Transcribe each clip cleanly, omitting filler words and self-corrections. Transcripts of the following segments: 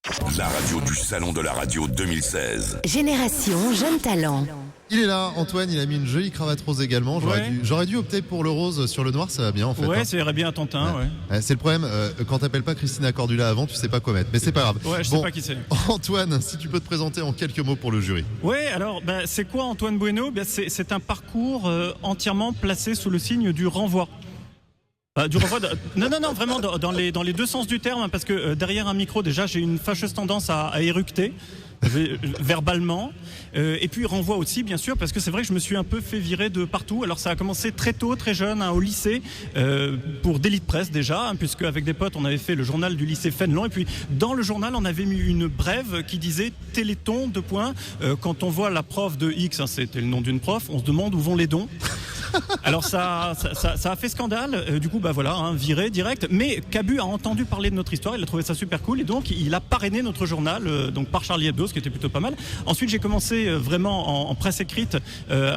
La radio du Salon de la Radio 2016. Génération Jeune Talent. Il est là, Antoine, il a mis une jolie cravate rose également. J'aurais dû opter pour le rose sur le noir, ça va bien en fait. Ouais, ça irait bien à Tintin, ouais. C'est le problème, quand t'appelles pas Christina Cordula avant, tu sais pas quoi mettre. Mais c'est pas grave. Ouais, je sais pas qui c'est. Antoine, si tu peux te présenter en quelques mots pour le jury. Ouais, alors, c'est quoi Antoine Bueno ? C'est un parcours entièrement placé sous le signe du renvoi. Du renvoi non, vraiment dans les deux sens du terme, parce que derrière un micro, déjà, j'ai une fâcheuse tendance à éructer. Verbalement, et puis renvoi aussi bien sûr, parce que c'est vrai que je me suis un peu fait virer de partout. Alors ça a commencé très tôt, très jeune, au lycée, pour délit de presse déjà, puisque avec des potes on avait fait le journal du lycée Fénelon, et puis dans le journal on avait mis une brève qui disait Téléthon, : quand on voit la prof de X, c'était le nom d'une prof, on se demande où vont les dons. Alors ça a fait scandale, du coup viré direct, mais Cabu a entendu parler de notre histoire, il a trouvé ça super cool, et donc il a parrainé notre journal, donc par Charlie Hebdo, ce qui était plutôt pas mal. Ensuite j'ai commencé vraiment en presse écrite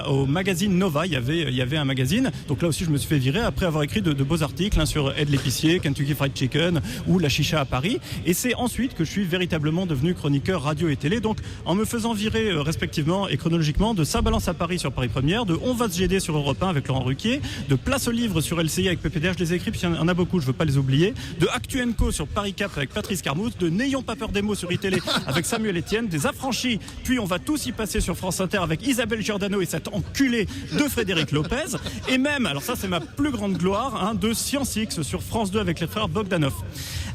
au magazine Nova, il y avait un magazine, donc là aussi je me suis fait virer après avoir écrit de beaux articles sur Ed l'épicier, Kentucky Fried Chicken ou la chicha à Paris, et c'est ensuite que je suis véritablement devenu chroniqueur radio et télé, donc en me faisant virer respectivement et chronologiquement de Ça balance à Paris sur Paris Première, de On va se GD sur Europe 1 avec Laurent Ruquier, de Place au livre sur LCI avec PPDA, je les ai écrits, puis il y en a beaucoup, je veux pas les oublier, de Actu & Co sur Paris Cap avec Patrice Carmousse, de N'ayons pas peur des mots sur iTélé avec Samuel Etienne, des Affranchis, puis on va tous y passer sur France Inter avec Isabelle Giordano et cet enculé de Frédéric Lopez, et même, alors ça c'est ma plus grande gloire, de Science X sur France 2 avec les frères Bogdanov.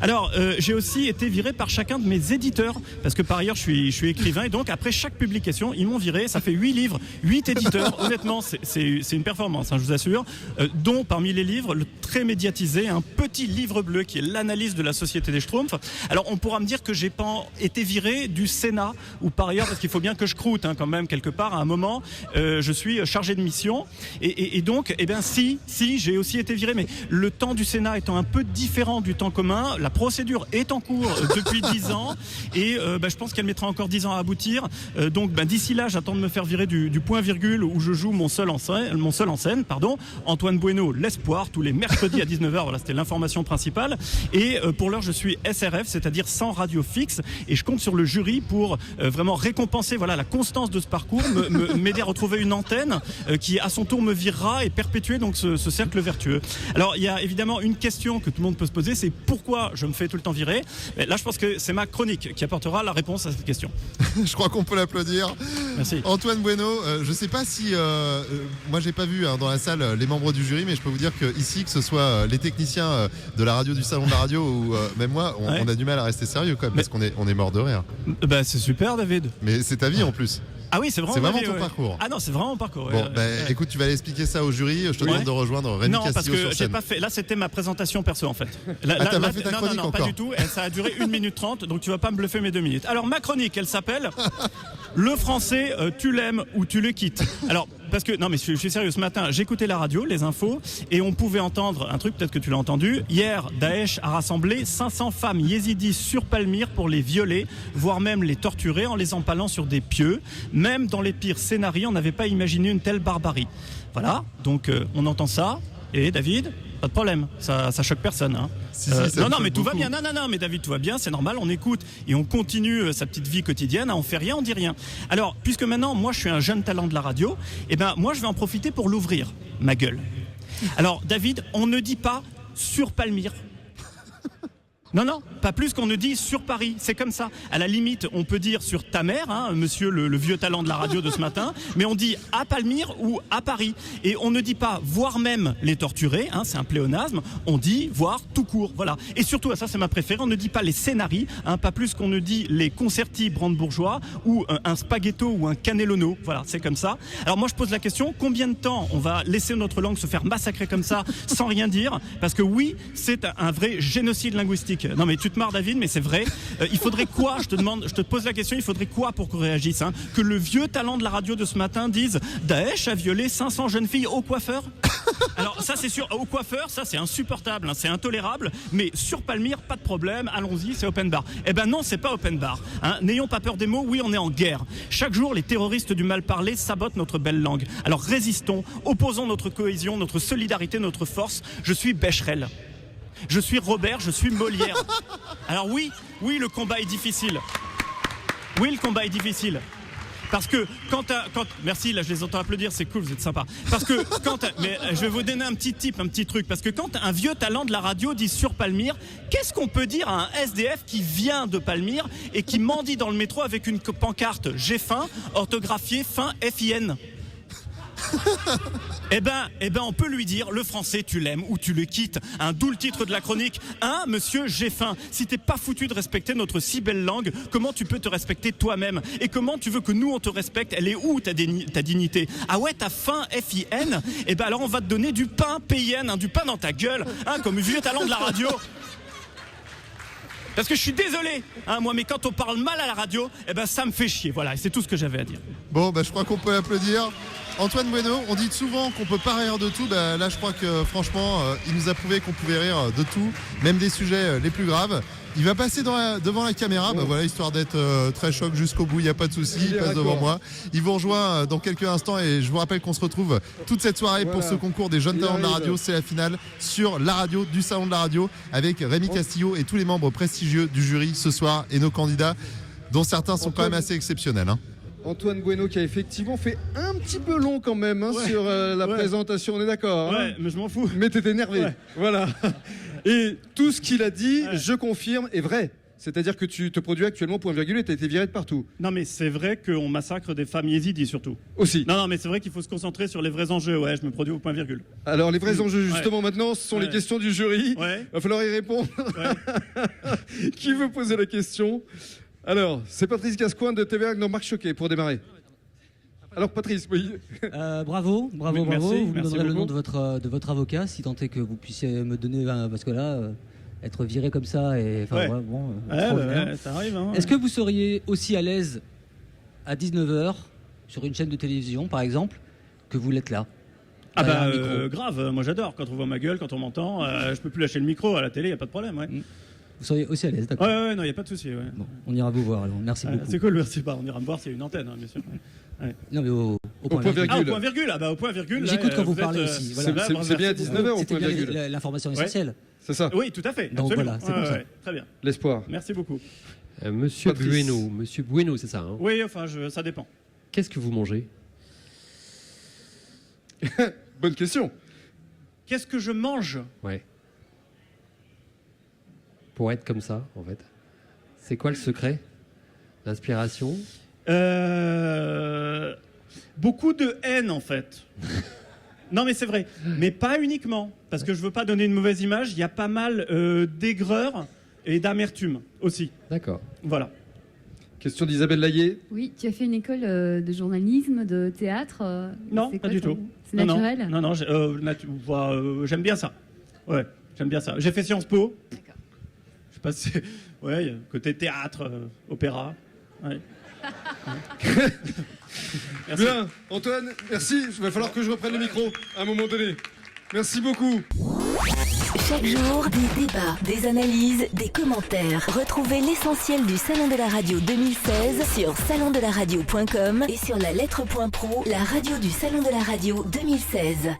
Alors j'ai aussi été viré par chacun de mes éditeurs, parce que par ailleurs je suis écrivain, et donc après chaque publication ils m'ont viré. Ça fait 8 livres, 8 éditeurs. Honnêtement c'est une performance, je vous assure, dont parmi les livres le très médiatisé Un petit livre bleu qui est l'analyse de la société des Schtroumpfs. Alors on pourra me dire que j'ai pas été viré du Sénat ou par ailleurs, parce qu'il faut bien que je croûte quand même quelque part à un moment, je suis chargé de mission, et donc si j'ai aussi été viré, mais le temps du Sénat étant un peu différent du temps commun, la procédure est en cours depuis 10 ans, et je pense qu'elle mettra encore 10 ans à aboutir, donc d'ici là j'attends de me faire virer du point virgule où je joue mon seul en scène, Antoine Bueno, l'espoir, tous les mercredis à 19h, voilà, c'était l'information principale, et pour l'heure je suis SRF, c'est-à-dire sans radio fixe, et je compte sur le jury pour vraiment récompenser la constance de ce parcours, m'aider à retrouver une antenne qui à son tour me virera et perpétuer donc ce cercle vertueux. Alors il y a évidemment une question que tout le monde peut se poser, c'est pourquoi je me fais tout le temps virer. Et là je pense que c'est ma chronique qui apportera la réponse à cette question. Je crois qu'on peut l'applaudir. Merci. Antoine Bueno, je sais pas si moi j'ai pas vu dans la salle les membres du jury, mais je peux vous dire que ici, que ce soit les techniciens de la radio du Salon de la Radio ou même moi, on a du mal à rester sérieux quand même, parce qu'on est mort de rire. C'est super, David. Mais c'est ta vie en plus. Ah oui, c'est vraiment ton parcours. Ah non, c'est vraiment mon parcours. Bon, écoute, tu vas aller expliquer ça au jury. Je te demande de rejoindre Rémi Castillo sur scène. Non, parce que j'ai pas fait. Là, c'était ma présentation perso en fait. T'as pas fait ta chronique non, encore. pas du tout. Ça a duré 1 minute 30, donc tu vas pas me bluffer mes 2 minutes. Alors ma chronique, elle s'appelle Le français, tu l'aimes ou tu le quittes. Alors parce que non mais je suis sérieux, ce matin j'écoutais la radio, les infos, et on pouvait entendre un truc, peut-être que tu l'as entendu. Hier, Daesh a rassemblé 500 femmes yézidis sur Palmyre pour les violer, voire même les torturer en les empalant sur des pieux. Même dans les pires scénarios, on n'avait pas imaginé une telle barbarie. Voilà, donc on entend ça, et David, pas de problème, ça choque personne. Mais tout va bien. Non, mais David, tout va bien, c'est normal, on écoute et on continue sa petite vie quotidienne, on fait rien, on dit rien. Alors, puisque maintenant, moi, je suis un jeune talent de la radio, moi, je vais en profiter pour l'ouvrir, ma gueule. Alors, David, on ne dit pas sur Palmyre. Non, pas plus qu'on ne dit sur Paris, c'est comme ça. À la limite, on peut dire sur ta mère, monsieur le vieux talent de la radio de ce matin, mais on dit à Palmyre ou à Paris. Et on ne dit pas voire même les torturer, c'est un pléonasme, on dit voire tout court, voilà. Et surtout, ça c'est ma préférée, on ne dit pas les scénarii, pas plus qu'on ne dit les concerti brandebourgeois ou un spaghetto ou un cannellono, voilà, c'est comme ça. Alors moi je pose la question, combien de temps on va laisser notre langue se faire massacrer comme ça sans rien dire? Parce que oui, c'est un vrai génocide linguistique. Non mais tu te marres David, mais c'est vrai. Il faudrait quoi, je te pose la question, il faudrait quoi pour qu'on réagisse, que le vieux talent de la radio de ce matin dise Daesh a violé 500 jeunes filles au coiffeur? Alors ça c'est sûr, au coiffeur, ça c'est insupportable, c'est intolérable, mais sur Palmyre, pas de problème, allons-y, c'est open bar. Non, c'est pas open bar. N'ayons pas peur des mots, oui on est en guerre. Chaque jour, les terroristes du mal parler sabotent notre belle langue. Alors résistons, opposons notre cohésion, notre solidarité, notre force. Je suis Becherel. Je suis Robert, je suis Molière. Alors oui, le combat est difficile. Oui, le combat est difficile. Parce que merci, là je les entends applaudir, c'est cool, vous êtes sympa. Parce que mais je vais vous donner un petit tip, un petit truc. Parce que quand un vieux talent de la radio dit sur Palmyre, qu'est-ce qu'on peut dire à un SDF qui vient de Palmyre et qui mendie dans le métro avec une pancarte j'ai faim, orthographié fin FIN? Eh ben, on peut lui dire, le français, tu l'aimes ou tu le quittes. D'où le titre de la chronique. Monsieur, j'ai faim. Si t'es pas foutu de respecter notre si belle langue, comment tu peux te respecter toi-même? Et comment tu veux que nous, on te respecte? Elle est où ta dignité? Ah ouais, t'as faim, FIN? Eh ben, alors on va te donner du pain, PIN, du pain dans ta gueule, comme vieux talent de la radio. Parce que je suis désolé, moi, mais quand on parle mal à la radio, ça me fait chier. Voilà, et c'est tout ce que j'avais à dire. Bon, je crois qu'on peut applaudir. Antoine Bueno, on dit souvent qu'on peut pas rire de tout. Là, je crois que franchement, il nous a prouvé qu'on pouvait rire de tout, même des sujets les plus graves. Il va passer devant la caméra, voilà, histoire d'être très choc jusqu'au bout, il n'y a pas de souci, il passe devant moi. Il vous rejoint dans quelques instants et je vous rappelle qu'on se retrouve toute cette soirée pour ce concours des jeunes talents de la radio. C'est la finale sur la radio du Salon de la Radio avec Rémi Castillo et tous les membres prestigieux du jury ce soir et nos candidats, dont certains sont quand même assez exceptionnels. Antoine Bueno qui a effectivement fait un petit peu long quand même sur la présentation, on est d'accord? Ouais, mais je m'en fous. Mais t'étais énervé, voilà. Et tout ce qu'il a dit, je confirme, est vrai. C'est-à-dire que tu te produis actuellement point virgule et t'as été viré de partout. Non mais c'est vrai qu'on massacre des femmes yézidis surtout. Aussi. Non mais c'est vrai qu'il faut se concentrer sur les vrais enjeux, je me produis au point virgule. Alors les vrais enjeux justement maintenant, ce sont les questions du jury. Va falloir y répondre. Qui veut poser la question? Alors, c'est Patrice Gascoigne de TVA dans Marc Choquet pour démarrer. Alors Patrice, oui. Bravo. Merci, vous me donnerez le nom beaucoup. de votre avocat, si tant est que vous puissiez me donner, parce que là, être viré comme ça, et ça arrive. Est-ce que vous seriez aussi à l'aise à 19h sur une chaîne de télévision, par exemple, que vous l'êtes là? Grave, moi j'adore. Quand on voit ma gueule, quand on m'entend, je peux plus lâcher le micro à la télé, y a pas de problème. Vous seriez aussi à l'aise, d'accord? Non, il n'y a pas de souci. Bon, on ira vous voir alors, merci beaucoup. C'est cool, merci. On ira me voir, c'est une antenne, bien sûr. Non, mais au point virgule. Au point virgule, au point virgule. J'écoute quand vous parlez aussi. Voilà. C'est bien à 19h au point virgule. L'information essentielle. C'est ça. Oui, tout à fait. Donc absolument. voilà, c'est comme ça. Très bien. L'espoir. Merci beaucoup. Monsieur Patrice. Bueno, c'est ça Oui, ça dépend. Qu'est-ce que vous mangez? Bonne question. Qu'est-ce que je mange? Ouais. Pour être comme ça, en fait. C'est quoi le secret? L'inspiration? Beaucoup de haine, en fait. Non, mais c'est vrai. Mais pas uniquement. Parce que je veux pas donner une mauvaise image. Il y a pas mal d'aigreur et d'amertume aussi. D'accord. Voilà. Question d'Isabelle Laillé. Oui, tu as fait une école de journalisme, de théâtre. Non, pas du tout. C'est naturel? Non, j'aime bien ça. Ouais, j'aime bien ça. J'ai fait Sciences Po. D'accord. Je sais pas si c'est... côté théâtre, opéra. Ouais. Merci. Bien, Antoine, merci. Il va falloir que je reprenne le micro à un moment donné. Merci beaucoup. Chaque jour, des débats, des analyses, des commentaires. Retrouvez l'essentiel du Salon de la Radio 2016 sur salondelaradio.com et sur la lettre.pro, la radio du Salon de la Radio 2016.